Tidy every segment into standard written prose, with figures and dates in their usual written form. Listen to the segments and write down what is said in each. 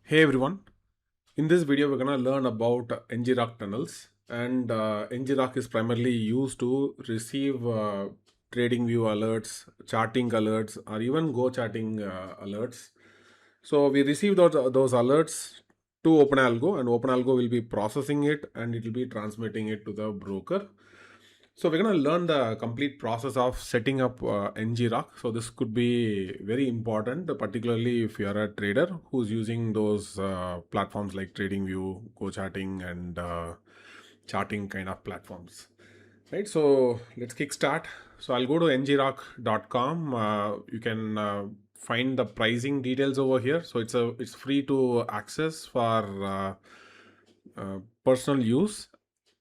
Hey everyone, in this video we're going to learn about Ngrok tunnels, and Ngrok is primarily used to receive trading view alerts, charting alerts, or even GoCharting alerts. So we receive those alerts to OpenAlgo, and OpenAlgo will be processing it and it will be transmitting it to the broker. So we're going to learn the complete process of setting up Ngrok. So this could be very important, particularly if you are a trader who's using those platforms like TradingView, GoCharting, and charting kind of platforms. Right. So let's kick start. So I'll go to ngrok.com. You can find the pricing details over here. So it's free to access for personal use,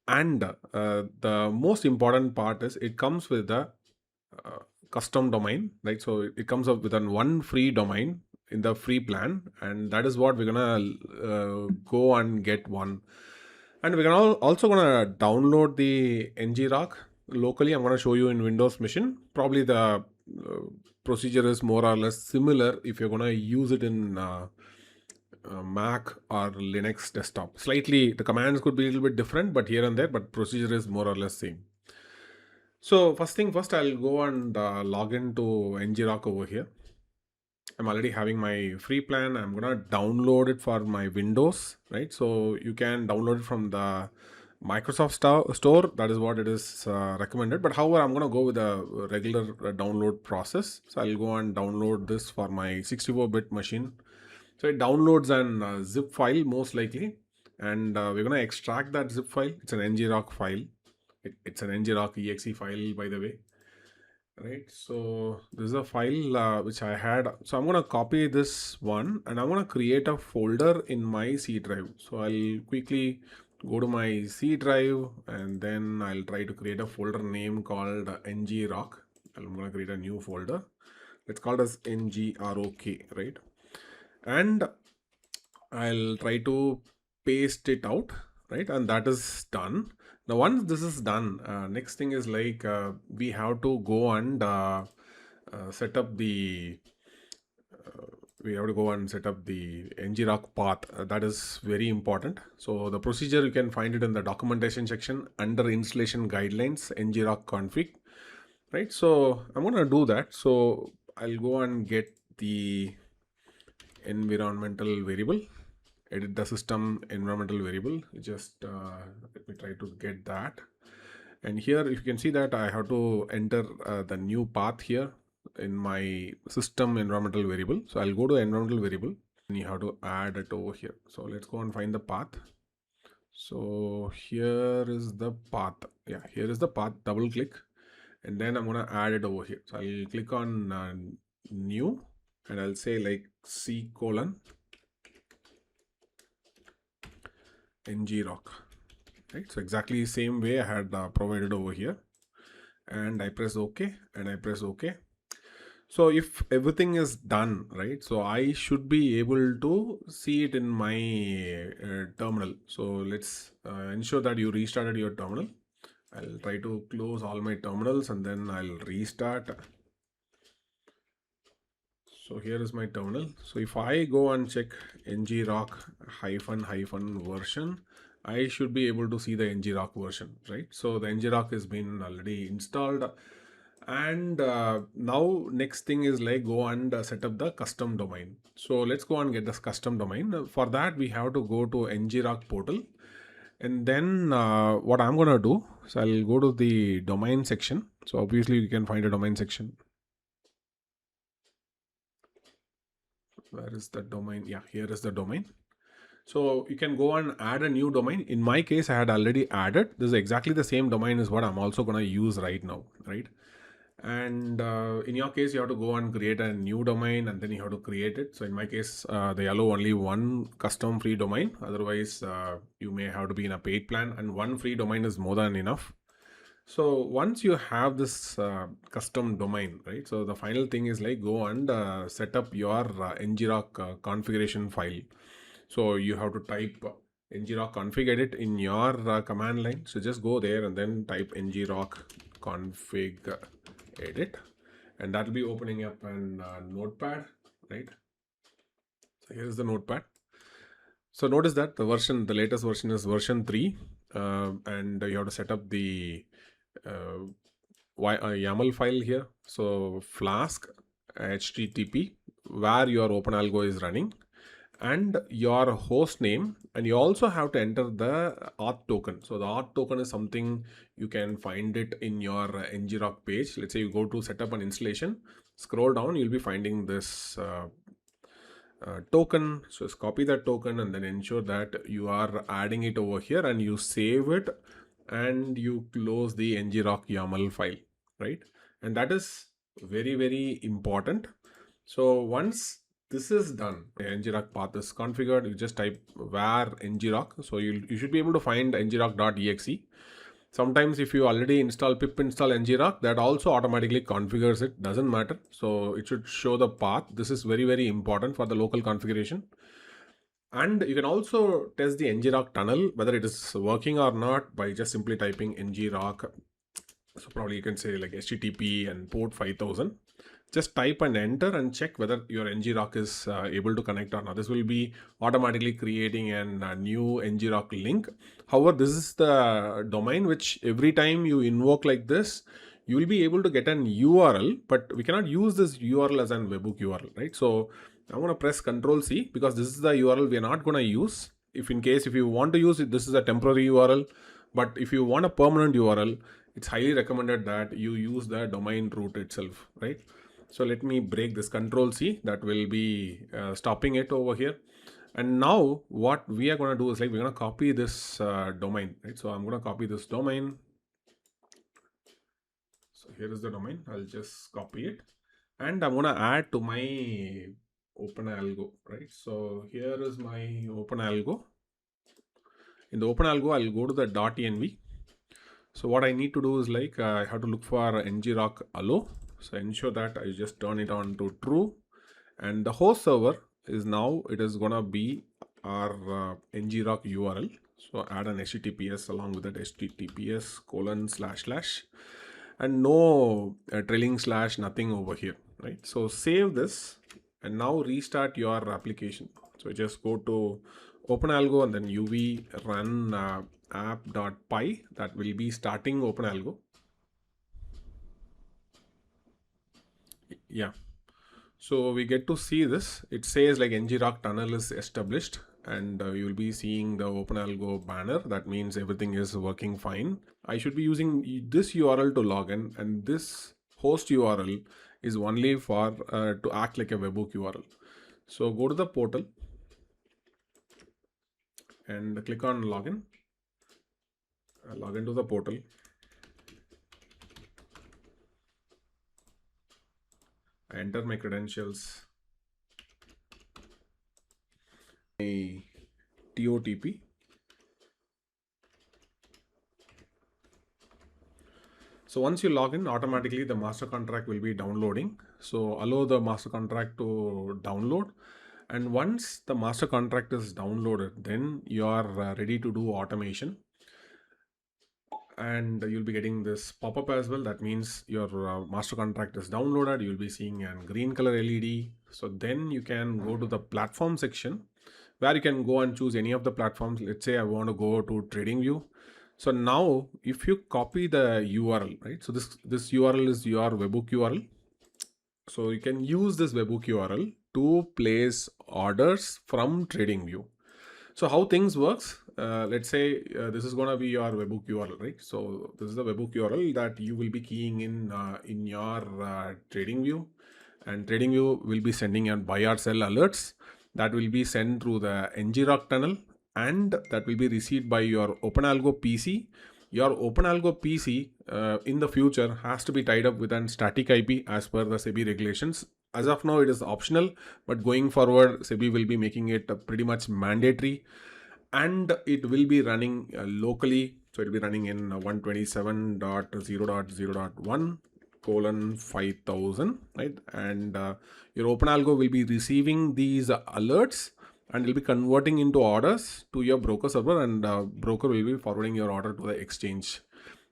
and the most important part is it comes with a uh, custom domain, right? So it comes up with an one free domain in the free plan, and that is what we're gonna go and get one. And we're gonna also gonna download the Ngrok locally. I'm gonna show you in Windows machine. Probably the procedure is more or less similar if you're gonna use it in Mac or Linux desktop. Slightly, the commands could be a little bit different, but here and there, but procedure is more or less same. So first thing first, I'll go and log into Ngrok over here. I'm already having my free plan. I'm gonna download it for my Windows, right? So you can download it from the Microsoft store. That is what it is recommended. But however, I'm gonna go with a regular download process. So I'll go and download this for my 64-bit machine. So it downloads an zip file most likely, and we're gonna extract that zip file. It's an ngrok file. It's an ngrok exe file, by the way. Right, so this is a file which I had. So I'm gonna copy this one, and I'm gonna create a folder in my C drive. So I'll quickly go to my C drive, and then I'll try to create a folder name called ngrok. I'm gonna create a new folder. Let's call it as ngrok, right? And I'll try to paste it out, right? And that is done. Now, once this is done, next thing is like we have to go and set up the we have to go and set up the ngrok path. That is very important. So the procedure, you can find it in the documentation section under installation guidelines, ngrok config, right? So I'm going to do that. So I'll go and get the environmental variable, edit the system environmental variable. Just let me try to get that. And here, if you can see that I have to enter the new path here in my system environmental variable. So I'll go to environmental variable, and you have to add it over here. So let's go and find the path. So here is the path. Yeah, here is the path. Double click, and then I'm gonna add it over here. So I'll click on new, and I'll say like C colon Ngrok, right? So exactly same way I had provided over here, and I press OK, and I press OK. So if everything is done, right, so I should be able to see it in my terminal. So let's ensure that you restarted your terminal. I'll try to close all my terminals, and then I'll restart. So here is my terminal. So if I go and check ngrok -- version, I should be able to see the ngrok version, right? So the ngrok has been already installed. And now next thing is like go and set up the custom domain. So let's go and get this custom domain. For that, we have to go to ngrok portal. And then what I'm going to do, so I'll go to the domain section. So obviously you can find a domain section. Where is the domain? Yeah, here is the domain. So you can go and add a new domain. In my case, I had already added. This is exactly the same domain is what I'm also going to use right now, right? And in your case, you have to go and create a new domain, and then you have to create it. So in my case, they allow only one custom free domain. Otherwise, you may have to be in a paid plan, and one free domain is more than enough. So once you have this custom domain, right? So the final thing is like go and set up your ngrok configuration file. So you have to type ngrok config edit in your command line. So just go there and then type ngrok config edit, and that will be opening up an notepad, right? So here's the notepad. So notice that the latest version is version 3, and you have to set up the YAML file here. So Flask HTTP, where your OpenAlgo is running, and your host name, and you also have to enter the auth token. So the auth token is something you can find it in your Ngrok page. Let's say you go to setup an installation, scroll down, you'll be finding this token. So just copy that token and then ensure that you are adding it over here and you save it and you close the Ngrok YAML file, right? And that is very, very important. So once this is done, the Ngrok path is configured, you just type var Ngrok. So you should be able to find ngrok.exe. Sometimes if you already install pip install ngrok, that also automatically configures it, doesn't matter. So it should show the path. This is very, very important for the local configuration. And you can also test the ngrok tunnel, whether it is working or not, by just simply typing ngrok. So probably you can say like HTTP and port 5000. Just type and enter and check whether your ngrok is able to connect or not. This will be automatically creating a new ngrok link. However, this is the domain which every time you invoke like this, you will be able to get an URL, but we cannot use this URL as an webhook URL, right? So I'm going to press Control C because this is the URL we are not going to use. If you want to use it, this is a temporary URL. But if you want a permanent URL, it's highly recommended that you use the domain root itself, right? So let me break this Control C. That will be stopping it over here. And now what we are going to do is like we're going to copy this domain, right? So I'm going to copy this domain. So here is the domain. I'll just copy it, and I'm going to add to my OpenAlgo, right? So here is my OpenAlgo. In the OpenAlgo, I'll go to the .env. So what I need to do is like I have to look for ngrok allo. So ensure that I just turn it on to true, and the host server is now, it is gonna be our ngrok URL. So add an HTTPS along with that HTTPS:// and no trailing slash nothing over here, right? So save this and now restart your application. So just go to OpenAlgo and then uv run app.py. That will be starting OpenAlgo. Yeah. So we get to see this. It says like ngrok tunnel is established, and you will be seeing the OpenAlgo banner. That means everything is working fine. I should be using this URL to log in, and this host URL is only for to act like a webhook URL. So go to the portal and click on login. Log into the portal. I enter my credentials, my TOTP. So once you log in, automatically the master contract will be downloading. So allow the master contract to download. And once the master contract is downloaded, then you are ready to do automation. And you'll be getting this pop-up as well. That means your master contract is downloaded. You'll be seeing a green color LED. So then you can go to the platform section where you can go and choose any of the platforms. Let's say I want to go to TradingView. So now if you copy the URL, right? So this URL is your webhook URL. So you can use this webhook URL to place orders from TradingView. So how things works, let's say this is going to be your webhook URL, right? So this is the webhook URL that you will be keying in your TradingView, and TradingView will be sending a buy or sell alerts that will be sent through the ngrok tunnel, and that will be received by your OpenAlgo PC. Your OpenAlgo PC in the future has to be tied up with a static IP as per the SEBI regulations. As of now, it is optional, but going forward, SEBI will be making it pretty much mandatory, and it will be running locally. So it will be running in 127.0.0.1:5000, right? And your OpenAlgo will be receiving these alerts and will be converting into orders to your broker server, and broker will be forwarding your order to the exchange,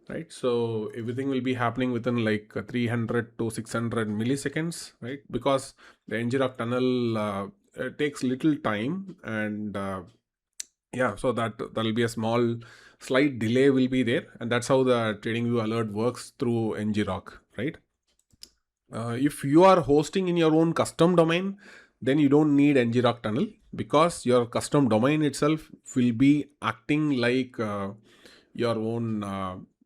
right? So everything will be happening within like 300 to 600 milliseconds, right? Because the ngrok tunnel takes little time, and Yeah, so that there'll be a small slight delay will be there, and that's how the TradingView alert works through Ngrok, right? If you are hosting in your own custom domain, then you don't need Ngrok tunnel, because your custom domain itself will be acting like your own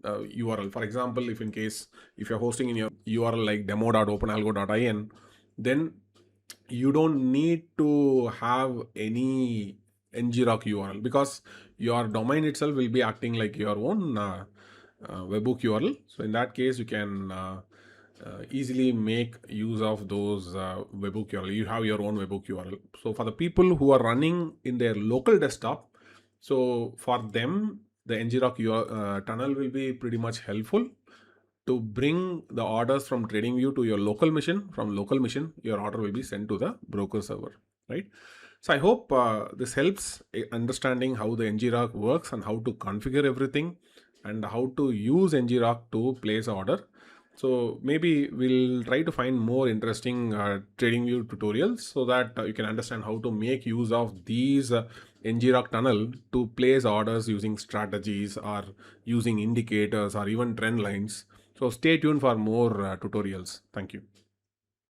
URL. For example, if in case if you're hosting in your URL like demo.openalgo.in, then you don't need to have any Ngrok URL, because your domain itself will be acting like your own webhook URL. So in that case, you can easily make use of those webhook URL. You have your own webhook URL. So for the people who are running in their local desktop, so for them, the Ngrok tunnel will be pretty much helpful to bring the orders from TradingView to your local machine. From local machine, your order will be sent to the broker server, right? So I hope this helps understanding how the Ngrok works and how to configure everything and how to use Ngrok to place order. So maybe we'll try to find more interesting TradingView tutorials, so that you can understand how to make use of these Ngrok tunnel to place orders using strategies or using indicators or even trend lines. So stay tuned for more tutorials. Thank you.